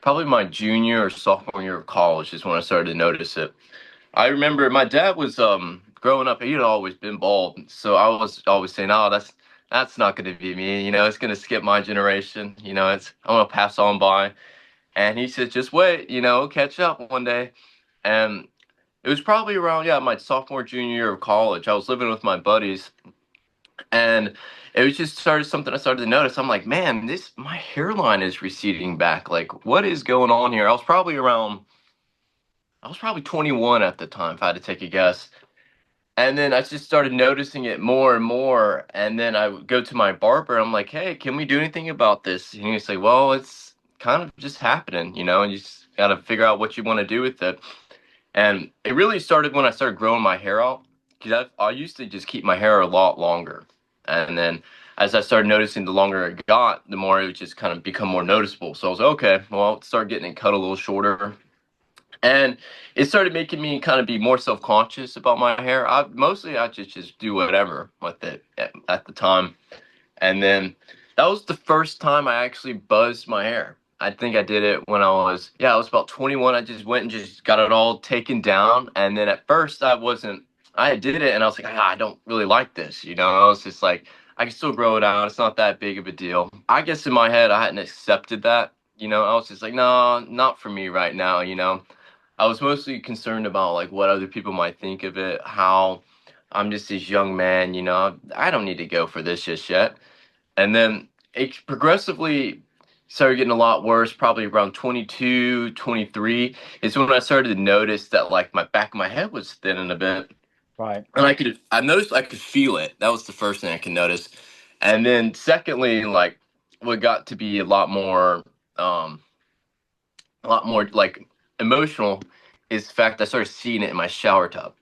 Probably my junior or sophomore year of college is when I started to notice it. I remember my dad was growing up, he'd always been bald. So I was always saying, "Oh, that's not gonna be me, it's gonna skip my generation, it's I'm gonna pass on by." And he said, "Just wait, catch up one day." And it was probably around, yeah, my sophomore, junior year of college. I was living with my buddies, and it was just started something I started to notice. I'm like, man, this my hairline is receding back. Like, what is going on here? I was probably 21 at the time, if I had to take a guess. And then I just started noticing it more and more. And then I would go to my barber. I'm like, hey, can we do anything about this? And he'd say, well, it's kind of just happening, and you just got to figure out what you want to do with it. And it really started when I started growing my hair out, because I used to just keep my hair a lot longer. And then as I started noticing, the longer it got, the more it would just kind of become more noticeable. So I was like, okay, well, I'll start getting it cut a little shorter. And it started making me kind of be more self-conscious about my hair. I just do whatever with it at the time. And then that was the first time I actually buzzed my hair. I think I did it when I was about 21. I just went and just got it all taken down. And then at first I did it and I was like, I don't really like this. I was just like, I can still grow it out. It's not that big of a deal. I guess in my head, I hadn't accepted that. I was just like, no, not for me right now. I was mostly concerned about like what other people might think of it, how I'm just this young man, I don't need to go for this just yet. And then it progressively started getting a lot worse, probably around 22, 23 is when I started to notice that like my back of my head was thinning a bit. Right. And I noticed I could feel it. That was the first thing I could notice. And then secondly, like what got to be um a lot more like emotional is the fact I started seeing it in my shower tub.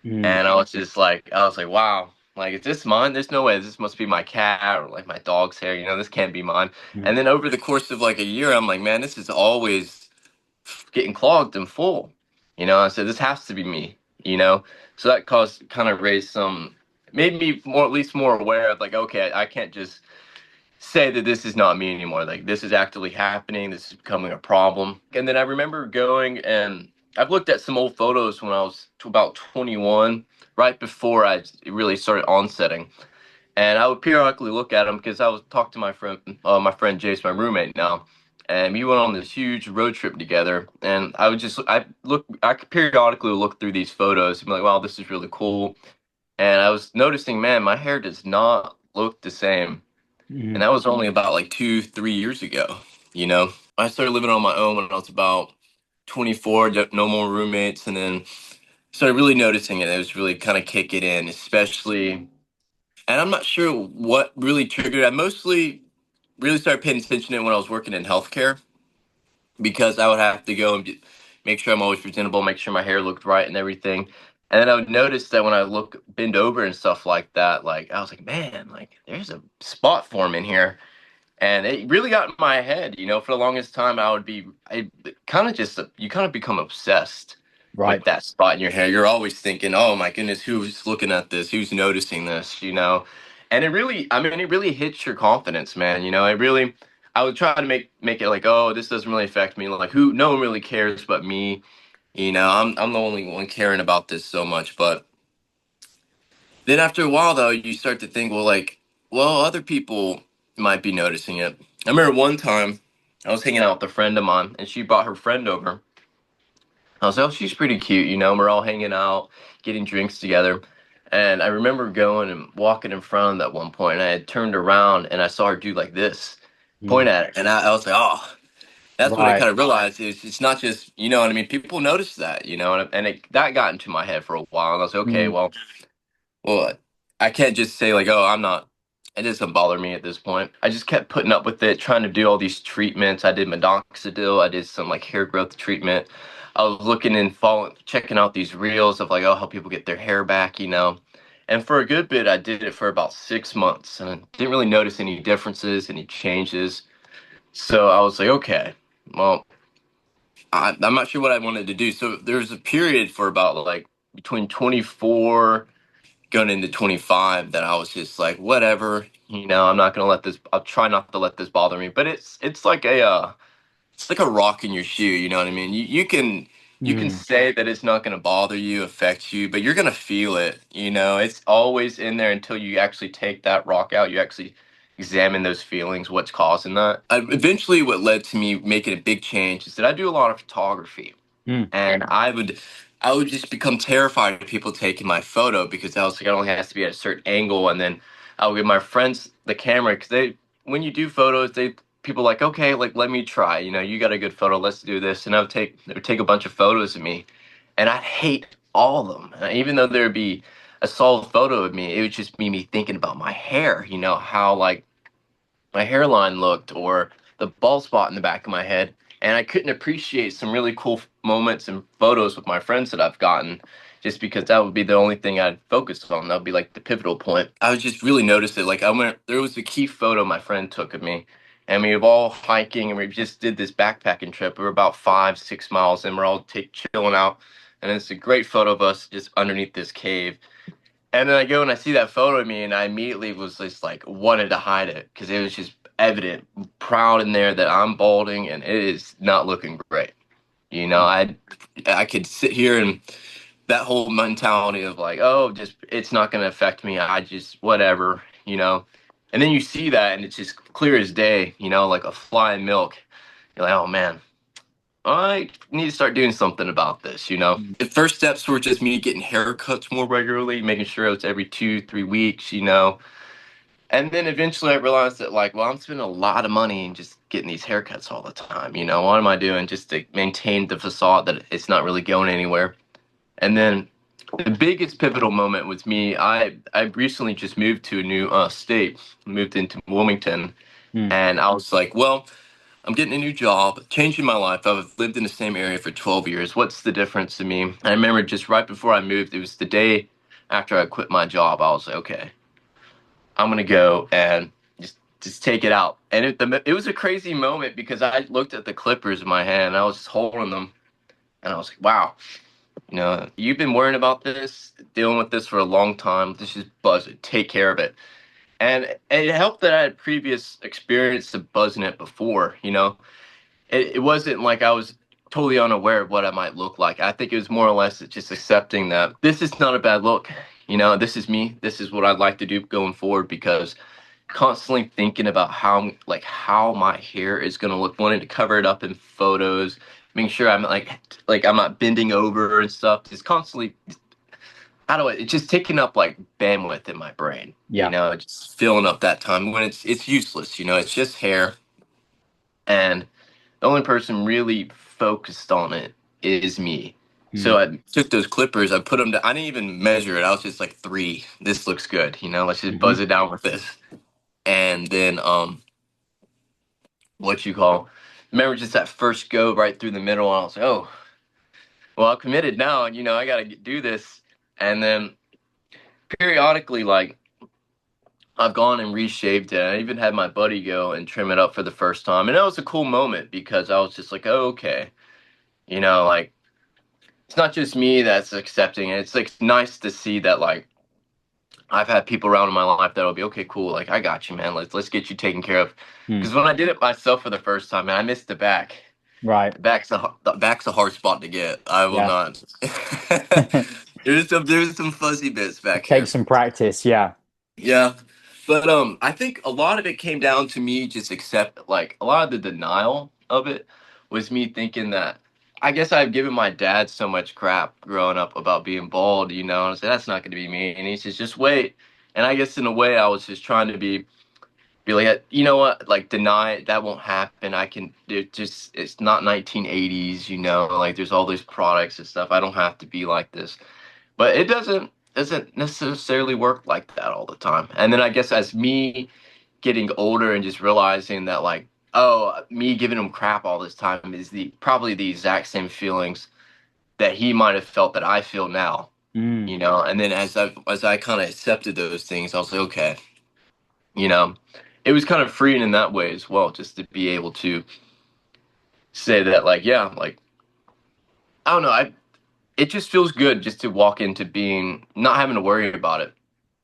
Mm. And I was like, wow, like, is this mine? There's no way. This must be my cat or like my dog's hair. This can't be mine. Mm. And then over the course of like a year, I'm like, man, this is always getting clogged and full. I said, this has to be me, you know? So that caused kind of raised made me more, at least more aware of like, okay, I can't just say that this is not me anymore. Like this is actively happening. This is becoming a problem. And then I remember going and I've looked at some old photos when I was about 21, right before I really started onsetting. And I would periodically look at them because I would talk to my friend Jace, my roommate now, and we went on this huge road trip together. And I could periodically look through these photos and be like, wow, this is really cool. And I was noticing, man, my hair does not look the same, and Mm. that was only about like 2, 3 years ago. I started living on my own when I was about 24, no more roommates, and then started really noticing it. It was really kind of kicking in, especially, and I'm not sure what really triggered. I mostly really started paying attention to it when I was working in healthcare because I would have to go and make sure I'm always presentable, make sure my hair looked right and everything. And then I would notice that when I bend over and stuff like that, like I was like, man, like there's a spot forming here. And it really got in my head, for the longest time, I kind of just, you kind of become obsessed with Right. that spot in your hair. You're always thinking, oh my goodness, who's looking at this? Who's noticing this? And it really hits your confidence, man. I would try to make it like, oh, this doesn't really affect me. Like, no one really cares but me. I'm the only one caring about this so much. But then after a while, though, you start to think, well, other people might be noticing it. I remember one time I was hanging out with a friend of mine, and she brought her friend over. I was like, oh, she's pretty cute. We're all hanging out, getting drinks together. And I remember going and walking in front of them at one point, and I had turned around and I saw her do like this, point Mm. at it. And I was like, oh, that's when I Right. kind of realized it's not just, you know what I mean? People notice that. That got into my head for a while. And I was like, okay, Mm. well, I can't just say like, oh, I'm not. It doesn't bother me at this point. I just kept putting up with it, trying to do all these treatments. I did minoxidil. I did some like hair growth treatment. I was looking and following, checking out these reels of like, oh, how people get their hair back. And for a good bit, I did it for about 6 months, and I didn't really notice any differences, any changes. So I was like, okay, well, I'm not sure what I wanted to do. So there was a period for about like between 24 going into 25 that I was just like, whatever, I'm not gonna let this. I'll try not to let this bother me. But it's like it's like a rock in your shoe, you know what I mean? You can Mm, say that it's not going to bother you, affect you, but you're going to feel it, you know? It's always in there until you actually take that rock out. You actually examine those feelings, what's causing that. Eventually what led to me making a big change is that I do a lot of photography. mm, And I would just become terrified of people taking my photo because I was like, it only has to be at a certain angle. And then I would give my friends the camera because when you do photos, people like, okay, like let me try. You know, you got a good photo, let's do this. And they would take a bunch of photos of me, and I'd hate all of them. And even though there'd be a solid photo of me, it would just be me thinking about my hair. You know how like my hairline looked or the bald spot in the back of my head. And I couldn't appreciate some really cool moments and photos with my friends that I've gotten just because that would be the only thing I'd focus on. That would be like the pivotal point. I would just really notice it. Like there was a key photo my friend took of me. And we were all hiking and we just did this backpacking trip. We were about 5, 6 miles and we're all chilling out. And it's a great photo of us just underneath this cave. And then I go and I see that photo of me, and I immediately was just like wanted to hide it because it was just evident, proud in there that I'm balding, and it is not looking great. You know, I could sit here and that whole mentality of like, oh, just it's not going to affect me. I just whatever, you know. And then you see that, and it's just clear as day, you know, like a fly in milk. You're like, oh man, I need to start doing something about this, you know. mm, The first steps were just me getting haircuts more regularly, making sure it's every 2, 3 weeks, you know. And then eventually I realized that, like, well, I'm spending a lot of money in just getting these haircuts all the time, you know. What am I doing just to maintain the facade that it's not really going anywhere? And then the biggest pivotal moment was me. I recently just moved to a new state, moved into Wilmington, mm. and I was like, well, I'm getting a new job, changing my life. I've lived in the same area for 12 years. What's the difference to me? I remember just right before I moved, it was the day after I quit my job. I was like, okay, I'm gonna go and just take it out. And it was a crazy moment because I looked at the clippers in my hand and I was just holding them and I was like, wow, you know, you've been worrying about this, dealing with this for a long time. Just buzz it, take care of it. And it helped that I had previous experience of buzzing it before, you know. It wasn't like I was totally unaware of what I might look like. I think it was more or less just accepting that this is not a bad look. You know, this is me. This is what I'd like to do going forward because constantly thinking about how my hair is going to look, wanting to cover it up in photos, making sure I'm like I'm not bending over and stuff. Just constantly, how do I? It's just taking up like bandwidth in my brain. You Yeah. know, just filling up that time when it's useless. You know, it's just hair, and the only person really focused on it is me. Mm, So I took those clippers, I put them I didn't even measure it. I was just like 3. This looks good, you know. Let's just hmm. buzz it down with this. And then what you call? Remember just that first go right through the middle, and I was like, oh, well, I'm committed now, and you know I got to do this. And then periodically, like I've gone and reshaved it. I even had my buddy go and trim it up for the first time, and that was a cool moment because I was just like, oh, okay, you know, like it's not just me that's accepting it. It's like nice to see that like I've had people around in my life that'll be okay, cool. Like I got you, man. Let's get you taken care of. Mm. Because when I did it myself for the first time, man, I missed the back. Right. The back's a hard spot to get. I will Yeah. not. There's some fuzzy bits back Take here. some practice. Yeah. Yeah. But I think a lot of it came down to me just accept like a lot of the denial of it was me thinking that I guess I've given my dad so much crap growing up about being bald, you know, and I said that's not gonna be me. And he says, just wait. And I guess in a way I was just trying to be like, you know what, like deny it, that won't happen. I can it just it's not 1980s, you know, like there's all these products and stuff. I don't have to be like this. But it doesn't necessarily work like that all the time. And then I guess as me getting older and just realizing that like, oh, me giving him crap all this time is the probably the exact same feelings that he might have felt that I feel now, Mm, you know. And then as I kind of accepted those things, I was like, okay, you know, it was kind of freeing in that way as well, just to be able to say that like, yeah, like I don't know, I it just feels good just to walk into being not having to worry about it.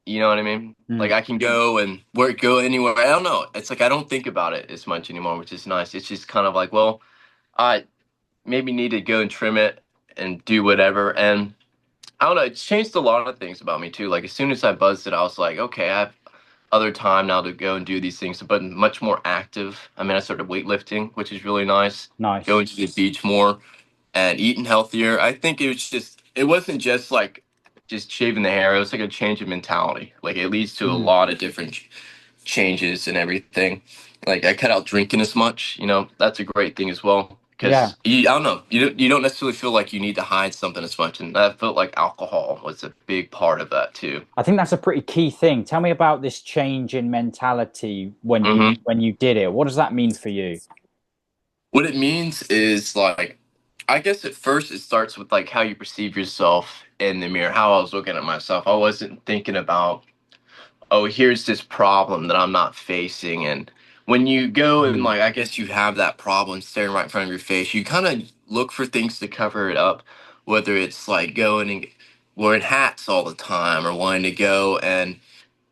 You know what I mean? Like mm. I can go and go anywhere. I don't know. It's like I don't think about it as much anymore, which is nice. It's just kind of like, well, I maybe need to go and trim it and do whatever. And I don't know, it's changed a lot of things about me too. Like as soon as I buzzed it, I was like, okay, I have other time now to go and do these things, but much more active. I mean, I started weightlifting, which is really nice. Nice. Going to the beach more and eating healthier. I think it wasn't just like just shaving the hair. It was like a change of mentality. Like it leads to a Mm. lot of different changes and everything. Like I cut out drinking as much. That's a great thing as well. Yeah. Because I don't know, you don't necessarily feel like you need to hide something as much, and I felt like alcohol was a big part of that too. I think that's a pretty key thing. Tell me about this change in mentality Hmm. when you did it. What does that mean for you? What it means is like, I guess at first it starts with like how you perceive yourself in the mirror, how I was looking at myself. I wasn't thinking about, oh, here's this problem that I'm not facing. And when you go and Mm. like, I guess you have that problem staring right in front of your face, you kind of look for things to cover it up, whether it's like going and wearing hats all the time or wanting to go and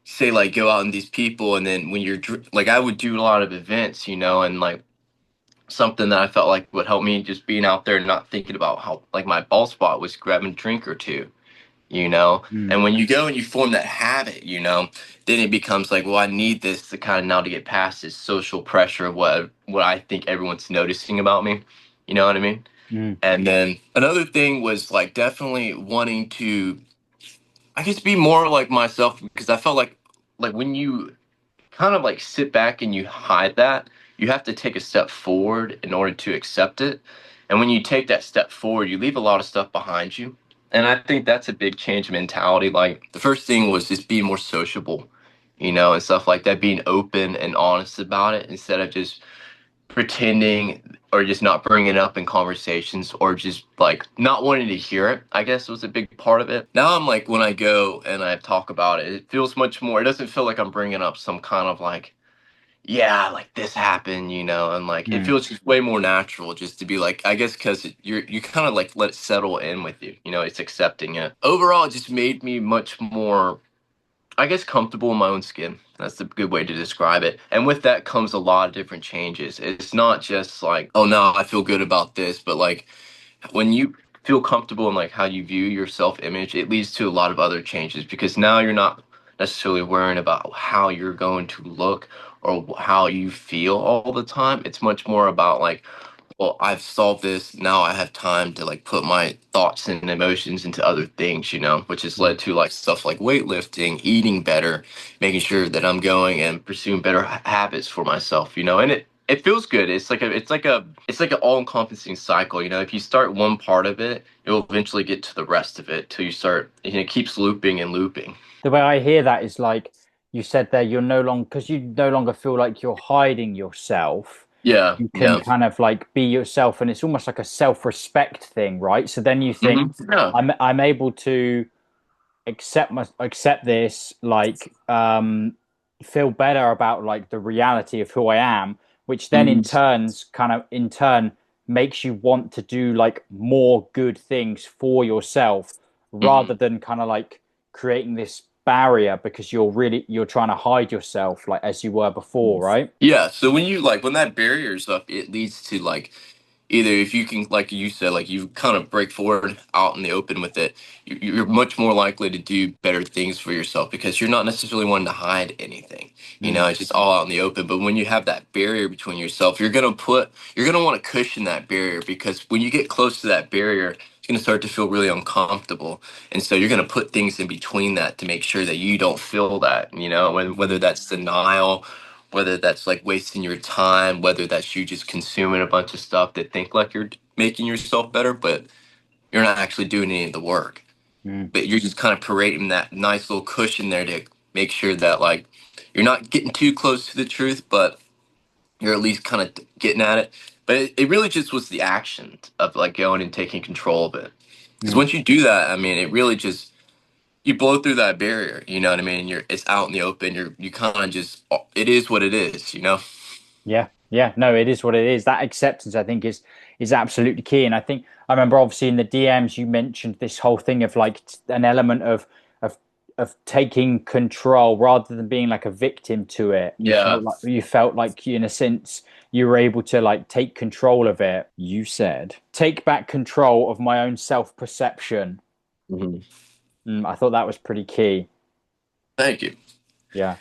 say like go out and these people. And then when like, I would do a lot of events, and like something that I felt like would help me just being out there and not thinking about how like my ball spot was grabbing a drink or two, you know. Mm. And when you go and you form that habit, then it becomes like, well, I need this to kind of now to get past this social pressure of what I think everyone's noticing about me. You know what I mean? Mm. And then another thing was like definitely wanting to, I guess, be more like myself because I felt like when you kind of like sit back and you hide that, you have to take a step forward in order to accept it. And when you take that step forward, you leave a lot of stuff behind you. And I think that's a big change in mentality. Like the first thing was just being more sociable, and stuff like that, being open and honest about it instead of just pretending or just not bringing it up in conversations or just like not wanting to hear it, I guess was a big part of it. Now I'm like, when I go and I talk about it, it feels much more, it doesn't feel like I'm bringing up some kind of like, yeah, like this happened, and like it Mm. feels just way more natural just to be like, I guess because you kind of like let it settle in with you, it's accepting it. Overall, it just made me much more, I guess, comfortable in my own skin. That's a good way to describe it. And with that comes a lot of different changes. It's not just like, oh no, I feel good about this, but like when you feel comfortable in like how you view your self image, it leads to a lot of other changes because now you're not necessarily worrying about how you're going to look or how you feel all the time. It's much more about like, well, I've solved this. Now I have time to like put my thoughts and emotions into other things, which has Mm. led to like stuff like weightlifting, eating better, making sure that I'm going and pursuing better habits for myself, and it feels good. It's like an all-encompassing cycle, If you start one part of it, you'll eventually get to the rest of it till you start, it keeps looping and looping. The way I hear that is like you said there, you're no longer because you no longer feel like you're hiding yourself. Yeah, You can yeah. kind of like be yourself, and it's almost like a self-respect thing, right? So then you think, Yeah. I'm able to accept this, like feel better about like the reality of who I am, which then Mhm. in turn makes you want to do like more good things for yourself rather Mhm. than kind of like creating this barrier because you're trying to hide yourself like as you were before, right? Yeah, so when that barrier is up, it leads to like either if you can, like you said, like you kind of break forward out in the open with it, you're much more likely to do better things for yourself because you're not necessarily wanting to hide anything. Mm. It's just all out in the open. But when you have that barrier between yourself, you're gonna want to cushion that barrier because when you get close to that barrier, it's gonna start to feel really uncomfortable. And so you're gonna put things in between that to make sure that you don't feel that, whether Mm. that's denial, whether that's like wasting your time, whether that's you just consuming a bunch of stuff that think like you're making yourself better, but you're not actually doing any of the work. Mm. But you're just kind of parading that nice little cushion there to make sure that like you're not getting too close to the truth, but you're at least kind of getting at it. But it really just was the action of like going and taking control of it. Because Mm. once you do that, I mean, it really just you blow through that barrier. You know what I mean? It's out in the open. You kind of just it is what it is. Yeah, yeah, no, it is what it is. That acceptance, I think, is absolutely key. And I think I remember obviously in the DMs you mentioned this whole thing of like an element of of taking control rather than being like a victim to it. Yeah. You felt like in a sense you were able to like take control of it. You said, take back control of my own self-perception. Mhm. I thought that was pretty key. Thank you. Yeah.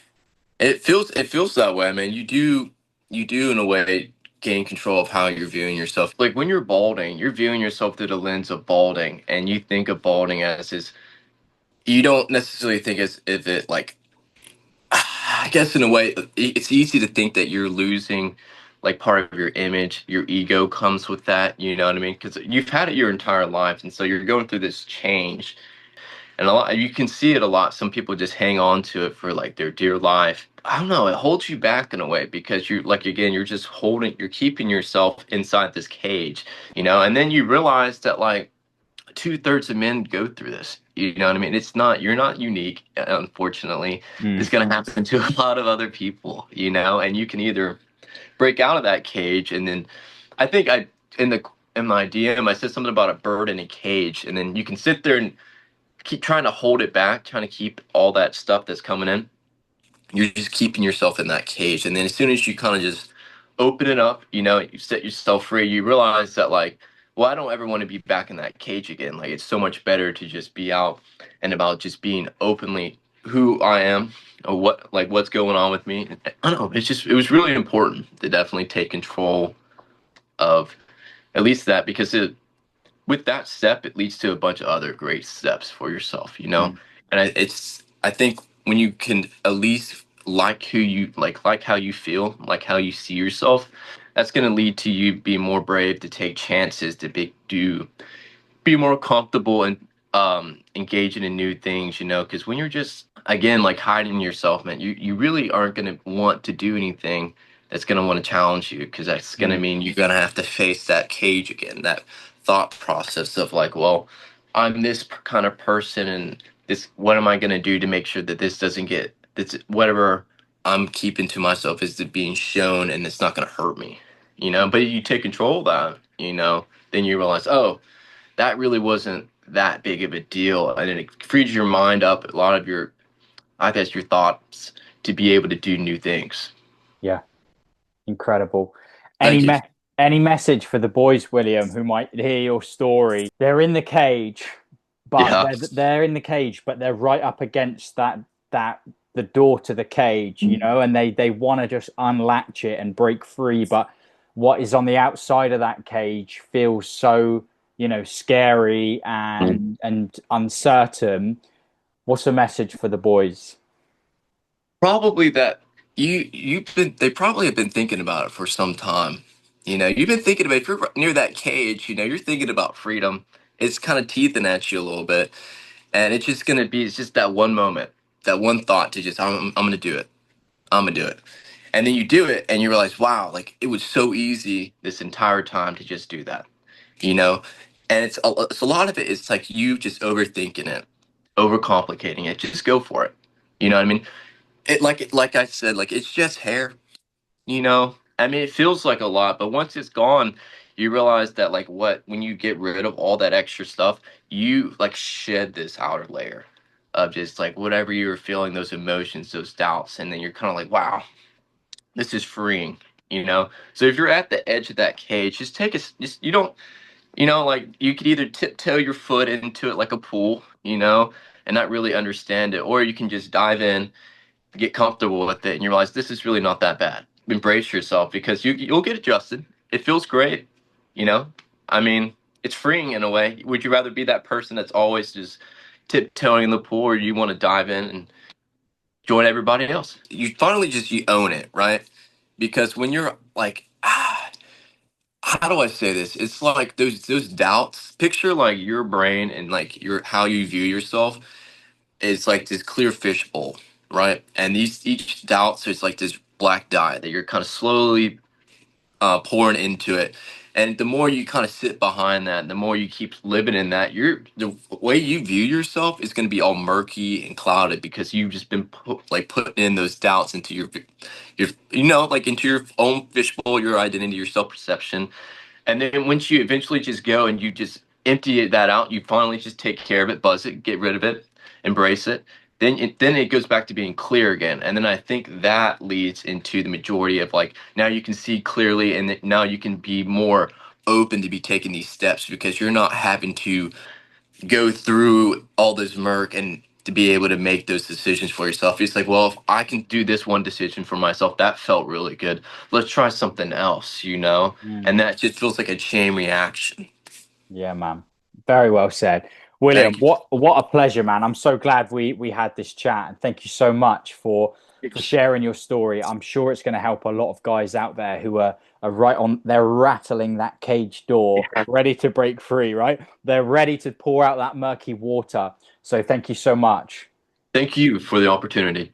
It feels that way. I mean, you do in a way gain control of how you're viewing yourself. Like when you're balding, you're viewing yourself through the lens of balding, and you think of balding as is. You don't necessarily think as if it like. I guess in a way, it's easy to think that you're losing like part of your image. Your ego comes with that. You know what I mean? Because you've had it your entire life, and so you're going through this change. And a lot, you can see it a lot. Some people just hang on to it for like their dear life. I don't know. It holds you back in a way because you're like, again, you're keeping yourself inside this cage, and then you realize that like two-thirds of men go through this. You know what I mean? You're not unique, unfortunately. It's Mm, going to happen to a lot of other people, and you can either break out of that cage. And then I think in the, in my DM, I said something about a bird in a cage. And then you can sit there and keep trying to hold it back, trying to keep all that stuff that's coming in. You're just keeping yourself in that cage. And then as soon as you kind of just open it up, you set yourself free, you realize that like, well, I don't ever want to be back in that cage again. Like it's so much better to just be out and about just being openly who I am or what's going on with me. I don't know. It was really important to definitely take control of at least that because with that step, it leads to a bunch of other great steps for yourself. mm, And I think when you can at least like who you like how you feel, like how you see yourself, that's going to lead to you being more brave to take chances, to be more comfortable and engaging in new things. Because when you're just again like hiding yourself, man, you really aren't going to want to do anything that's going to want to challenge you because that's going to mm. mean you're going to have to face that cage again, that thought process of like, well, I'm this kind of person, and this, what am I going to do to make sure that this doesn't get this, whatever I'm keeping to myself is being shown and it's not going to hurt me. But you take control of that, then you realize, oh, that really wasn't that big of a deal, and it frees your mind up, a lot of your, I guess, your thoughts to be able to do new things. Yeah. Incredible. Any Thank you. me any message for the boys, William, who might hear your story? They're in the cage, but Yeah. they're in the cage, but they're right up against that the door to the cage, and they want to just unlatch it and break free, but what is on the outside of that cage feels so, scary and uncertain. What's the message for the boys? Probably that they probably have been thinking about it for some time. You've been thinking about, if you're near that cage, you're thinking about freedom. It's kind of teething at you a little bit, and it's just that one moment, that one thought to just, I'm gonna do it. I'm gonna do it. And then you do it and you realize, wow, like it was so easy this entire time to just do that, you know? And it's a lot of it is like you just overthinking it, overcomplicating it. Just go for it. You know what I mean? Like I said, like it's just hair. I mean, it feels like a lot, but once it's gone, you realize that like when you get rid of all that extra stuff, you like shed this outer layer of just like whatever you were feeling, those emotions, those doubts, and then you're kind of like, wow, this is freeing. So if you're at the edge of that cage, just just you don't, like you could either tiptoe your foot into it like a pool, and not really understand it, or you can just dive in, get comfortable with it, and you realize this is really not that bad. Embrace yourself because you'll get adjusted. It feels great, you know. I mean, it's freeing in a way. Would you rather be that person that's always just tiptoeing in the pool, or you want to dive in and join everybody else? You finally just you own it, right? Because when you're like, how do I say this? It's like those doubts. Picture like your brain and like your how you view yourself. It's like this clear fish bowl, right? And these each doubt, so it's like this black dye that you're kind of slowly pouring into it. And the more you kind of sit behind that, the more you keep living in that, the way you view yourself is going to be all murky and clouded because you've just been putting in those doubts into like into your own fishbowl, your identity, your self perception. And then once you eventually just go and you just empty that out, you finally just take care of it, buzz it, get rid of it, embrace it. then it goes back to being clear again. And then I think that leads into the majority of like now you can see clearly, and now you can be more open to be taking these steps because you're not having to go through all this murk and to be able to make those decisions for yourself. It's like, well, if I can do this one decision for myself, that felt really good. Let's try something else, you know? And Mm. that just feels like a chain reaction. Yeah, man. Very well said. William, Thank you. what a pleasure, man. I'm so glad we had this chat, and thank you so much for sharing your story. I'm sure it's going to help a lot of guys out there who are right on, they're rattling that cage door, ready to break free, right? They're ready to pour out that murky water. So thank you so much. Thank you for the opportunity.